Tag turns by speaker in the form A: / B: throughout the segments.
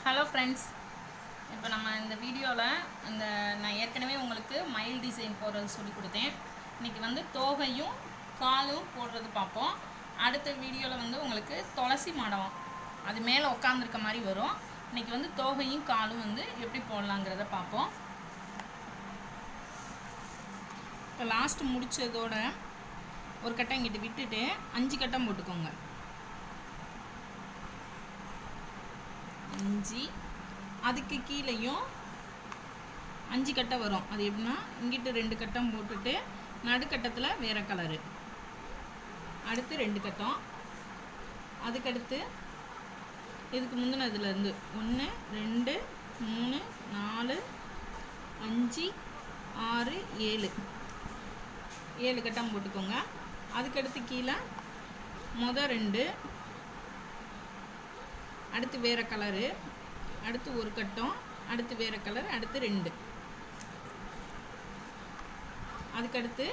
A: Hello friends, இப்போ நம்ம இந்த வீடியோவில் நான் ஏற்கனவே உங்களுக்கு மயில் டிசைன் போடுறது சொல்லி கொடுத்தேன். இன்றைக்கி வந்து தோகையும் காலும் போடுறது பார்ப்போம். அடுத்த வீடியோவில் வந்து உங்களுக்கு துளசி மாடம் அது மேலே உட்காந்துருக்க மாதிரி வரும். இன்றைக்கி வந்து தோகையும் காலும் வந்து எப்படி போடலாங்கிறத பார்ப்போம். இப்போ லாஸ்ட்டு முடித்ததோட ஒரு கட்டம் இங்கிட்டு விட்டுட்டு 5 கட்டம் போட்டுக்கோங்க. 5 அதுக்கு கீழேயும் 5 கட்டை வரும். அது எப்படின்னா இங்கிட்டு 2 கட்டம் போட்டுட்டு நடுக்கட்டத்தில் வேறு கலரு, அடுத்து 2 கட்டம், அதுக்கடுத்து இதுக்கு முந்தினதுலேருந்து 1 2 3 4 5 6 7 கட்டம் போட்டுக்கோங்க. அதுக்கடுத்து கீழே மொதல் 2, அடுத்து வேறு கலரு, அடுத்து ஒரு கட்டம், அடுத்து வேறு கலர், அடுத்து 2, அதுக்கடுத்து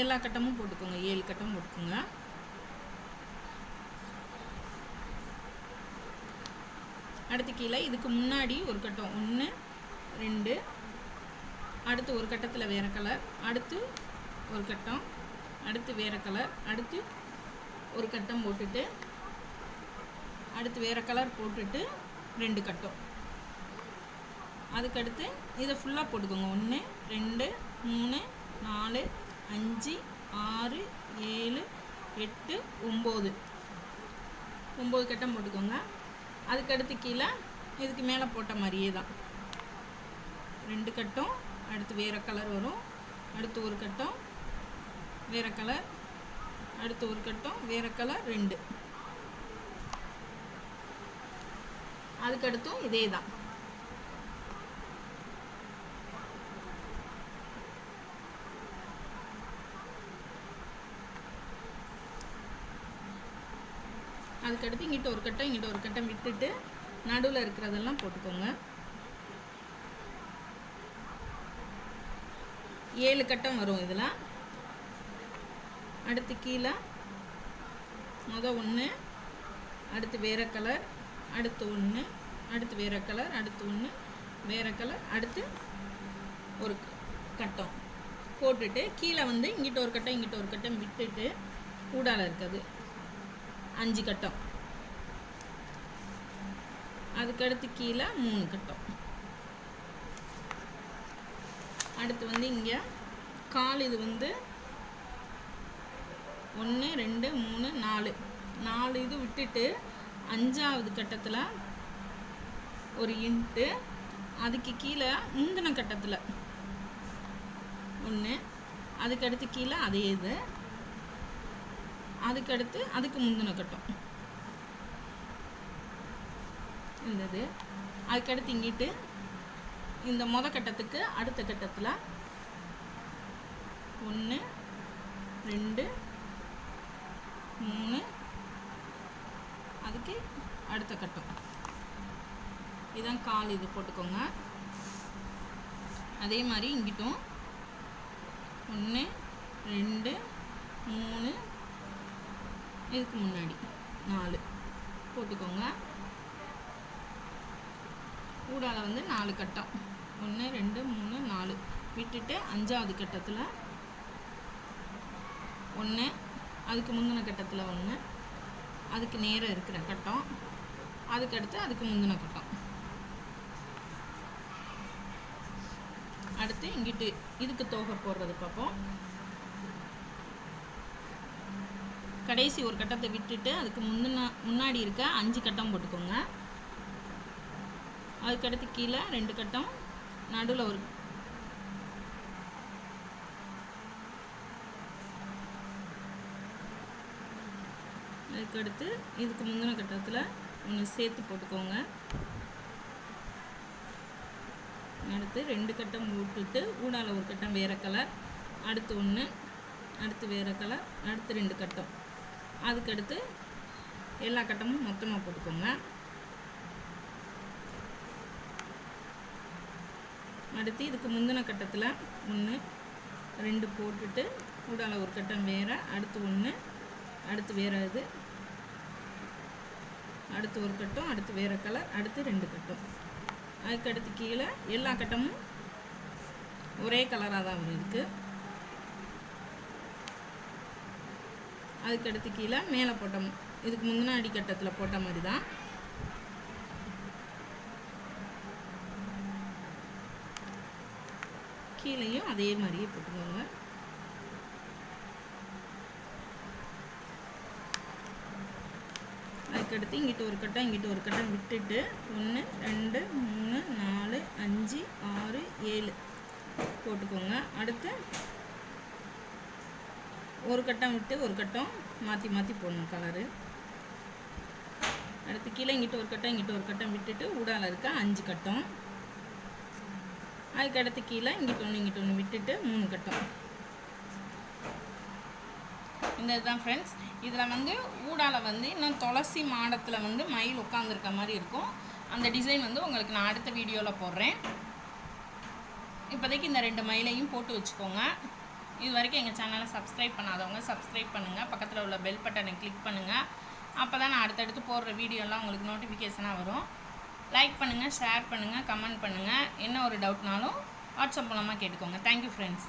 A: எல்லா கட்டமும் போட்டுக்கோங்க. 7 கட்டம் போட்டுக்கோங்க. அடுத்து கீழே இதுக்கு முன்னாடி ஒரு கட்டம் 1 2, அடுத்து ஒரு கட்டத்தில் வேறு கலர், அடுத்து ஒரு கட்டம், அடுத்து வேறு கலர், அடுத்து ஒரு கட்டம் போட்டுட்டு அடுத்து வேறு கலர் போட்டுட்டு 2 கட்டம், அதுக்கடுத்து இதை ஃபுல்லாக போட்டுக்கோங்க. 1 2 3 4 5 6 7 8 9 கட்டம் போட்டுக்கோங்க. அதுக்கடுத்து கீழே இதுக்கு மேலே போட்ட மாதிரியே தான் 2 கட்டம், அடுத்து வேறு கலர் வரும், அடுத்து ஒரு கட்டம் வேறு கலர், அடுத்து ஒரு கட்டம் வேறு கலர் 2, அதுக்கடுத்தும் இதே தான். அதுக்கடுத்து இங்கிட்ட ஒரு கட்டம் இங்கிட்ட ஒரு கட்டம் விட்டுட்டு நடுவில் இருக்கிறதெல்லாம் போட்டுக்கோங்க. 7 கட்டம் வரும் இதில். அடுத்து கீழே மொதல் 1, அடுத்து வேறு கலர், அடுத்து 1, அடுத்து வேறு கலர், அடுத்து 1 வேறு கலர், அடுத்து ஒரு கட்டம் போட்டுட்டு கீழே வந்து இங்கிட்ட ஒரு கட்டம் இங்கிட்ட ஒரு கட்டம் விட்டுட்டு ஊடால இருக்குது 5 கட்டம், அதுக்கடுத்து கீழே 3 கட்டம், அடுத்து வந்து இங்கே கால் இது வந்து 1 2 3 4 இது விட்டுட்டு 5ஆவது கட்டத்தில் ஒரு இன்ட்டு, அதுக்கு கீழே முந்தின கட்டத்தில் 1, அதுக்கடுத்து கீழே அதே இது, அதுக்கடுத்து அதுக்கு முந்தின கட்டம் இருந்தது, அதுக்கடுத்து இங்கிட்டு இந்த கட்டத்துக்கு அடுத்த கட்டத்தில் 1 2 3 அதுக்கு அடுத்த கட்டம், இதான் கால். இது போட்டுக்கோங்க. அதே மாதிரி இங்கிட்டும் 1 2 3 இதுக்கு முன்னாடி 4 போட்டுக்கோங்க. ஊடால வந்து 4 கட்டம் 1 2 3 4 விட்டுட்டு 5ஆவது கட்டத்தில் 1, அதுக்கு முந்தின கட்டத்தில் 1, அதுக்கு நேராக இருக்கிற கட்டம், அதுக்கடுத்து அதுக்கு முந்தின கட்டம், அடுத்து இங்கிட்டு இதுக்கு தோகை போடுறது பார்ப்போம். கடைசி ஒரு கட்டத்தை விட்டுட்டு அதுக்கு முன்னாடி இருக்க 5 கட்டம் போட்டுக்கோங்க. அதுக்கடுத்து கீழே 2 கட்டம், நடுவில் ஒரு அதுக்கடுத்து இதுக்கு முந்தின கட்டத்தில் 1 சேர்த்து போட்டுக்கோங்க. அடுத்து 2 கட்டம் போட்டுட்டு ஊடால ஒரு கட்டம் வேறு கலர், அடுத்து 1, அடுத்து வேறு கலர், அடுத்து 2 கட்டம், அதுக்கடுத்து எல்லா கட்டமும் மொத்தமாக போட்டுக்கோங்க. அடுத்து இதுக்கு முந்தின கட்டத்தில் 1 2 போட்டுட்டு ஊடால ஒரு கட்டம் வேறு, அடுத்து 1, அடுத்து வேறு இது, அடுத்து ஒரு கட்டம், அடுத்து வேறு கலர், அடுத்து 2 கட்டம். அதுக்கடுத்து கீழே எல்லா கட்டமும் ஒரே கலராக தான் இருக்குது. அதுக்கடுத்து கீழே மேலே போட்ட இதுக்கு முன்னாடி கட்டத்தில் போட்ட மாதிரி தான். கீழேயும் அதே மாதிரியே போட்டுக்கோங்க. அதுக்கடுத்து இங்கிட்ட ஒரு கட்டம், இங்கிட்ட ஒரு கட்டம் விட்டுட்டு 1 2 3 4 5 6 7 போட்டுக்கோங்க. அடுத்து ஒரு கட்டம் விட்டு ஒரு கட்டம் மாற்றி மாற்றி போடணும் கலரு. அடுத்து கீழே இங்கிட்ட ஒரு கட்டம், இங்கிட்ட ஒரு கட்டம் விட்டுட்டு ஊடால இருக்க 5 கட்டம். அதுக்கடுத்து கீழே இங்கிட்ட ஒன்று விட்டுட்டு 3 கட்டம். இந்த இதுதான் ஃப்ரெண்ட்ஸ். இதில் வந்து ஊடால வந்து இன்னும் துளசி மாடத்தில் வந்து மயில் உட்காந்துருக்க மாதிரி இருக்கும். அந்த டிசைன் வந்து உங்களுக்கு நான் அடுத்த வீடியோவில் போடுறேன். இப்போதைக்கு இந்த 2 மயிலையும் போட்டு வச்சுக்கோங்க. இது வரைக்கும் எங்கள் சேனலை சப்ஸ்கிரைப் பண்ணாதவங்க சப்ஸ்கிரைப் பண்ணுங்கள். பக்கத்தில் உள்ள பெல் பட்டனை கிளிக் பண்ணுங்கள். அப்போ தான் நான் அடுத்தடுத்து போடுற வீடியோலாம் உங்களுக்கு நோட்டிஃபிகேஷனாக வரும். லைக் பண்ணுங்கள், ஷேர் பண்ணுங்கள், கமெண்ட் பண்ணுங்கள். என்ன ஒரு டவுட்னாலும் வாட்ஸ்அப் மூலமாக கேட்டுக்கோங்க. Thank you friends.